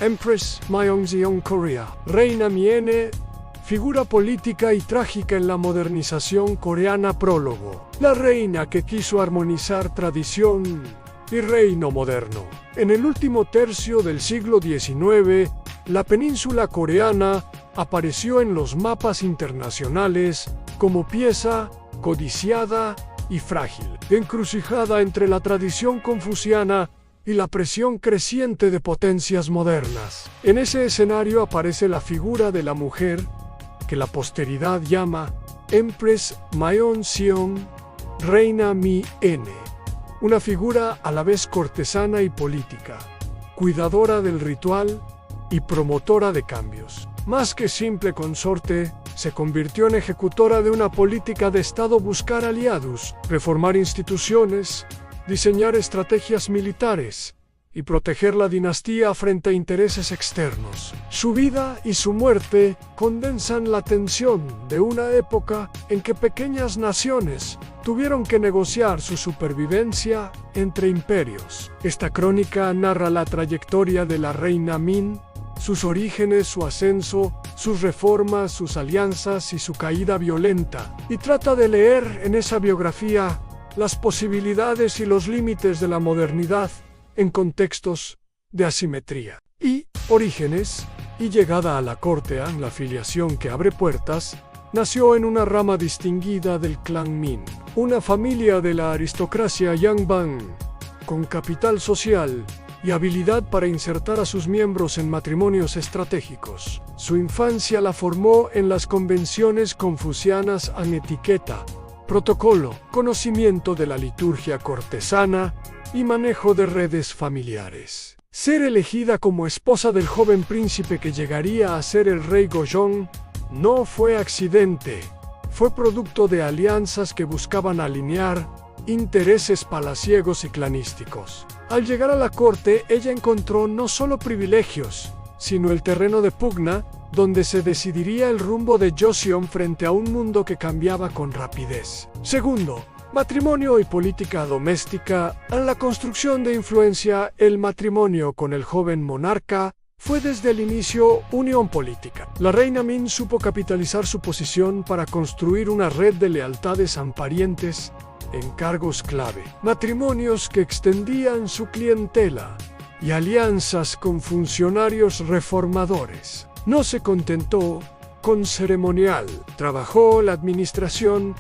Empress Myeongjeong Korea. Reina Miene, figura política y trágica en la modernización coreana. Prólogo. La reina que quiso armonizar tradición y reino moderno. En el último tercio del siglo XIX, la península coreana apareció en los mapas internacionales como pieza codiciada y frágil, encrucijada entre la tradición confuciana y la presión creciente de potencias modernas. En ese escenario aparece la figura de la mujer que la posteridad llama Empress Myeongjeong, Reina Mi-ene, una figura a la vez cortesana y política, cuidadora del ritual y promotora de cambios. Más que simple consorte, se convirtió en ejecutora de una política de Estado: buscar aliados, reformar instituciones, diseñar estrategias militares y proteger la dinastía frente a intereses externos. Su vida y su muerte condensan la tensión de una época en que pequeñas naciones tuvieron que negociar su supervivencia entre imperios. Esta crónica narra la trayectoria de la reina Min, sus orígenes, su ascenso, sus reformas, sus alianzas y su caída violenta, y trata de leer en esa biografía las posibilidades y los límites de la modernidad en contextos de asimetría. Y orígenes y llegada a la corte, la filiación que abre puertas. Nació en una rama distinguida del clan Min, una familia de la aristocracia Yangbang, con capital social y habilidad para insertar a sus miembros en matrimonios estratégicos. Su infancia la formó en las convenciones confucianas en etiqueta, protocolo, conocimiento de la liturgia cortesana y manejo de redes familiares. Ser elegida como esposa del joven príncipe que llegaría a ser el rey Gojong no fue accidente, fue producto de alianzas que buscaban alinear intereses palaciegos y clanísticos. Al llegar a la corte, ella encontró no solo privilegios, sino el terreno de pugna, donde se decidiría el rumbo de Joseon frente a un mundo que cambiaba con rapidez. Segundo, matrimonio y política doméstica. En la construcción de influencia, el matrimonio con el joven monarca fue desde el inicio unión política. La reina Min supo capitalizar su posición para construir una red de lealtades a parientes en cargos clave, matrimonios que extendían su clientela y alianzas con funcionarios reformadores. No se contentó con ceremonial, trabajó la administración,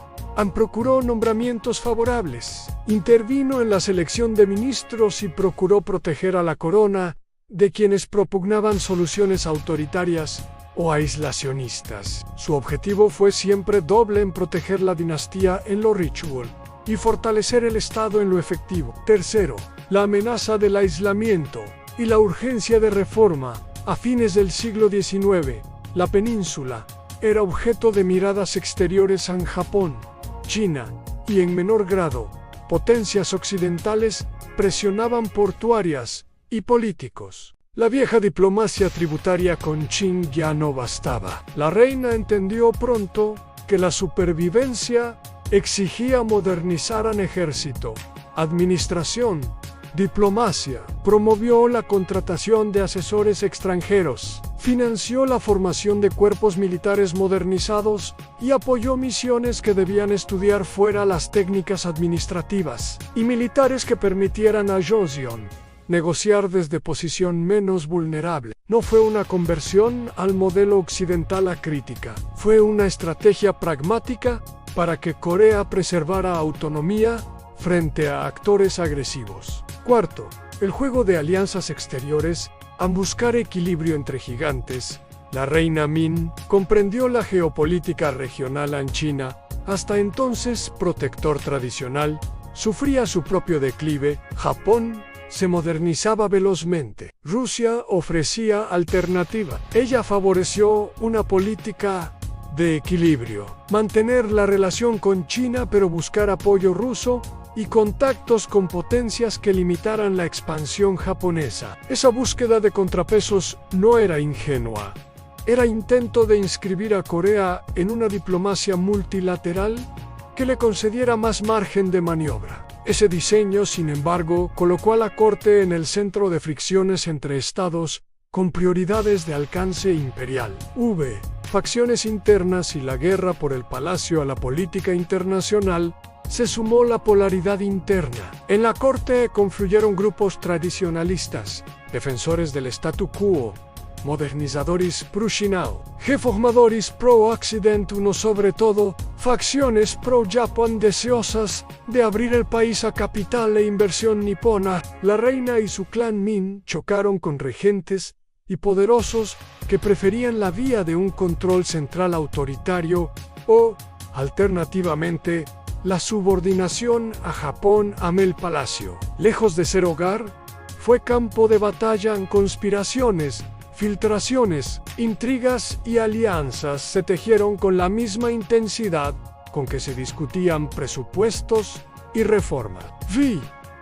procuró nombramientos favorables, intervino en la selección de ministros y procuró proteger a la corona de quienes propugnaban soluciones autoritarias o aislacionistas. Su objetivo fue siempre doble: en proteger la dinastía en lo ritual y fortalecer el Estado en lo efectivo. Tercero, la amenaza del aislamiento y la urgencia de reforma. A fines del siglo XIX, la península era objeto de miradas exteriores en Japón, China y, en menor grado, potencias occidentales presionaban portuarias y políticos. La vieja diplomacia tributaria con Qing ya no bastaba. La reina entendió pronto que la supervivencia exigía modernizar al ejército, administración, diplomacia. Promovió la contratación de asesores extranjeros, financió la formación de cuerpos militares modernizados y apoyó misiones que debían estudiar fuera las técnicas administrativas y militares que permitieran a Joseon negociar desde posición menos vulnerable. No fue una conversión al modelo occidental acrítica, fue una estrategia pragmática para que Corea preservara autonomía frente a actores agresivos. Cuarto, el juego de alianzas exteriores. Al buscar equilibrio entre gigantes, la reina Min comprendió la geopolítica regional en China, hasta entonces protector tradicional, sufría su propio declive. Japón se modernizaba velozmente. Rusia ofrecía alternativa. Ella favoreció una política de equilibrio, mantener la relación con China pero buscar apoyo ruso y contactos con potencias que limitaran la expansión japonesa. Esa búsqueda de contrapesos no era ingenua. Era intento de inscribir a Corea en una diplomacia multilateral que le concediera más margen de maniobra. Ese diseño, sin embargo, colocó a la corte en el centro de fricciones entre estados con prioridades de alcance imperial. Facciones internas y la guerra por el palacio a la política internacional, se sumó la polaridad interna. En la corte confluyeron grupos tradicionalistas, defensores del statu quo, modernizadores pro-Shinao, reformadores pro-Occident, uno sobre todo, facciones pro-Japón deseosas de abrir el país a capital e inversión nipona. La reina y su clan Min chocaron con regentes y poderosos que preferían la vía de un control central autoritario o, alternativamente, la subordinación a Japón ante el palacio. Lejos de ser hogar, fue campo de batalla en conspiraciones, filtraciones, intrigas y alianzas se tejieron con la misma intensidad con que se discutían presupuestos y reforma.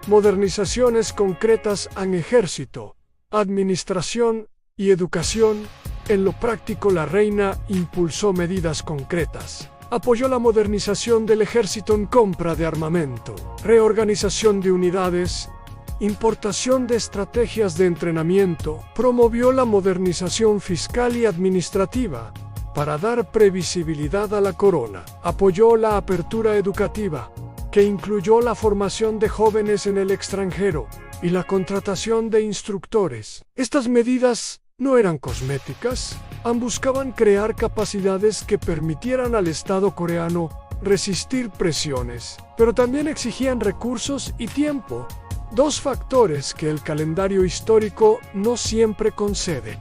Modernizaciones concretas en ejército, administración y educación. En lo práctico, la reina impulsó medidas concretas. Apoyó la modernización del ejército en compra de armamento, reorganización de unidades, importación de estrategias de entrenamiento. Promovió la modernización fiscal y administrativa para dar previsibilidad a la corona. Apoyó la apertura educativa, que incluyó la formación de jóvenes en el extranjero y la contratación de instructores. Estas medidas no eran cosméticas, buscaban crear capacidades que permitieran al Estado coreano resistir presiones, pero también exigían recursos y tiempo, dos factores que el calendario histórico no siempre concede.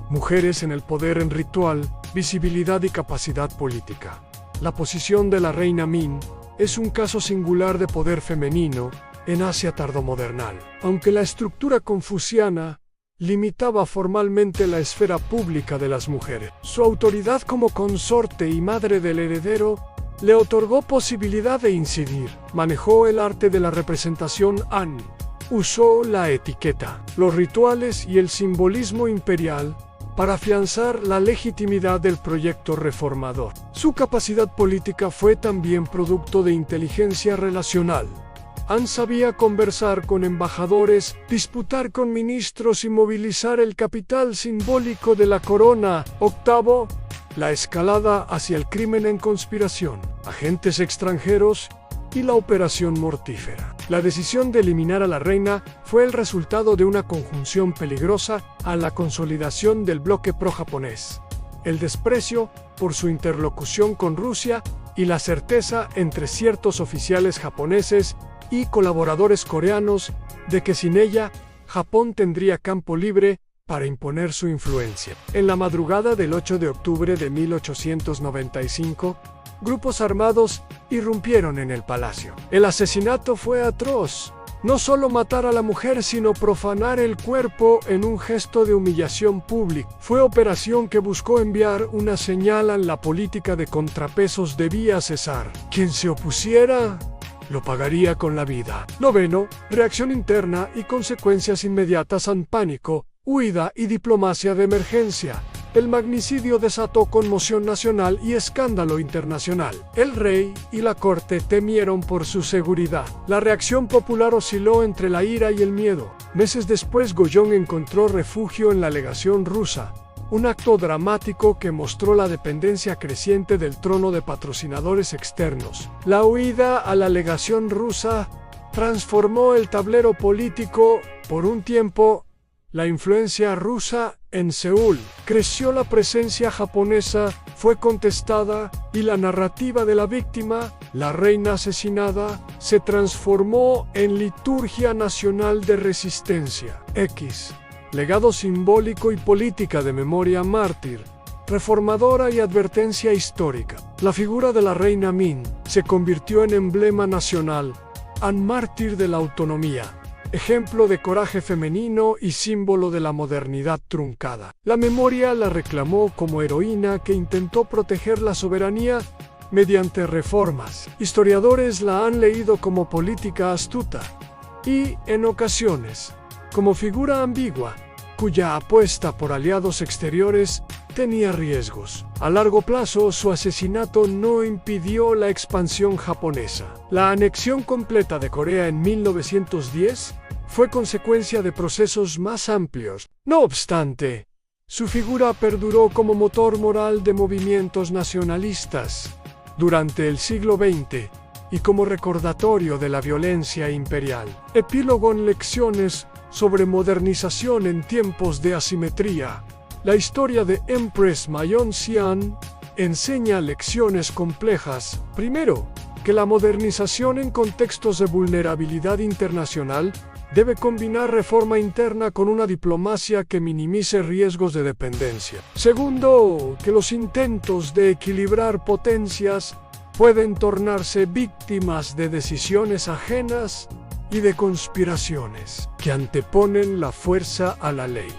Mujeres en el poder en ritual, visibilidad y capacidad política. La posición de la reina Min es un caso singular de poder femenino en Asia tardomodernal. Aunque la estructura confuciana limitaba formalmente la esfera pública de las mujeres, su autoridad como consorte y madre del heredero le otorgó posibilidad de incidir. Manejó el arte de la representación usó la etiqueta, los rituales y el simbolismo imperial para afianzar la legitimidad del proyecto reformador. Su capacidad política fue también producto de inteligencia relacional. Sabía conversar con embajadores, disputar con ministros y movilizar el capital simbólico de la corona. La escalada hacia el crimen en conspiración, agentes extranjeros y la operación mortífera. La decisión de eliminar a la reina fue el resultado de una conjunción peligrosa a la consolidación del bloque pro-japonés, el desprecio por su interlocución con Rusia y la certeza entre ciertos oficiales japoneses y colaboradores coreanos de que sin ella, Japón tendría campo libre para imponer su influencia. En la madrugada del 8 de octubre de 1895, grupos armados irrumpieron en el palacio. El asesinato fue atroz. No solo matar a la mujer, sino profanar el cuerpo en un gesto de humillación pública. Fue operación que buscó enviar una señal en la política de contrapesos debía cesar. Quien se opusiera lo pagaría con la vida. Reacción interna y consecuencias inmediatas en pánico, huida y diplomacia de emergencia. El magnicidio desató conmoción nacional y escándalo internacional. El rey y la corte temieron por su seguridad. La reacción popular osciló entre la ira y el miedo. Meses después, Goryeo encontró refugio en la legación rusa, un acto dramático que mostró la dependencia creciente del trono de patrocinadores externos. La huida a la legación rusa transformó el tablero político. Por un tiempo, la influencia rusa en Seúl creció, la presencia japonesa fue contestada y la narrativa de la víctima, la reina asesinada, se transformó en liturgia nacional de resistencia. Legado simbólico y política de memoria mártir, reformadora y advertencia histórica. La figura de la reina Min se convirtió en emblema nacional, mártir de la autonomía, ejemplo de coraje femenino y símbolo de la modernidad truncada. La memoria la reclamó como heroína que intentó proteger la soberanía mediante reformas. Historiadores la han leído como política astuta y, en ocasiones, como figura ambigua, cuya apuesta por aliados exteriores tenía riesgos. A largo plazo, su asesinato no impidió la expansión japonesa. La anexión completa de Corea en 1910 fue consecuencia de procesos más amplios. No obstante, su figura perduró como motor moral de movimientos nacionalistas durante el siglo XX y como recordatorio de la violencia imperial. Epílogo en lecciones sobre modernización en tiempos de asimetría. La historia de Empress Mayon Xian enseña lecciones complejas. Primero, que la modernización en contextos de vulnerabilidad internacional debe combinar reforma interna con una diplomacia que minimice riesgos de dependencia. Segundo, que los intentos de equilibrar potencias pueden tornarse víctimas de decisiones ajenas y de conspiraciones que anteponen la fuerza a la ley.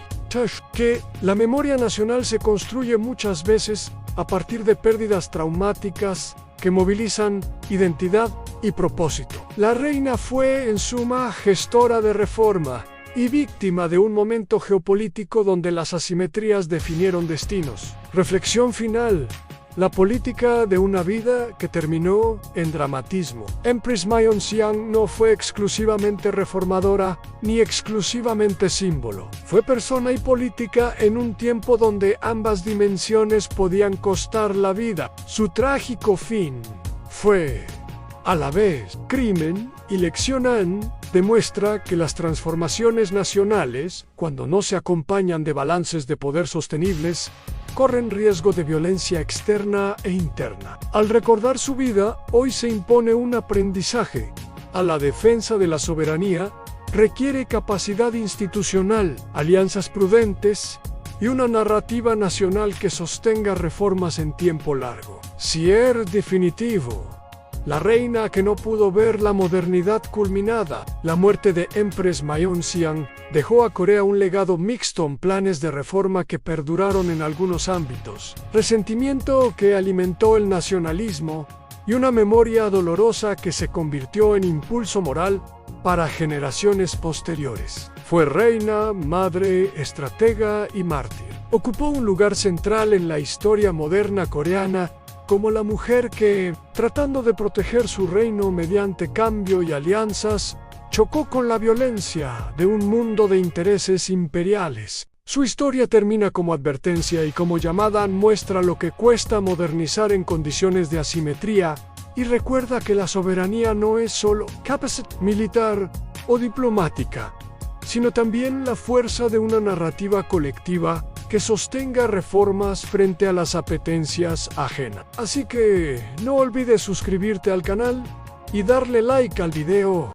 Que la memoria nacional se construye muchas veces a partir de pérdidas traumáticas que movilizan identidad y propósito. La reina fue, en suma, gestora de reforma y víctima de un momento geopolítico donde las asimetrías definieron destinos. Reflexión final. La política de una vida que terminó en dramatismo. Empress Mayon Xian no fue exclusivamente reformadora ni exclusivamente símbolo. Fue persona y política en un tiempo donde ambas dimensiones podían costar la vida. Su trágico fin fue, a la vez, crimen y lección demuestra que las transformaciones nacionales, cuando no se acompañan de balances de poder sostenibles, corren riesgo de violencia externa e interna. Al recordar su vida, hoy se impone un aprendizaje. A la defensa de la soberanía requiere capacidad institucional, alianzas prudentes y una narrativa nacional que sostenga reformas en tiempo largo. Cierre definitivo. La reina que no pudo ver la modernidad culminada. La muerte de Empress Mayon Xian dejó a Corea un legado mixto en planes de reforma que perduraron en algunos ámbitos, resentimiento que alimentó el nacionalismo y una memoria dolorosa que se convirtió en impulso moral para generaciones posteriores. Fue reina, madre, estratega y mártir. Ocupó un lugar central en la historia moderna coreana como la mujer que, tratando de proteger su reino mediante cambio y alianzas, chocó con la violencia de un mundo de intereses imperiales. Su historia termina como advertencia y como llamada muestra lo que cuesta modernizar en condiciones de asimetría y recuerda que la soberanía no es solo capacidad militar o diplomática, sino también la fuerza de una narrativa colectiva que sostenga reformas frente a las apetencias ajenas. Así que no olvides suscribirte al canal y darle like al video.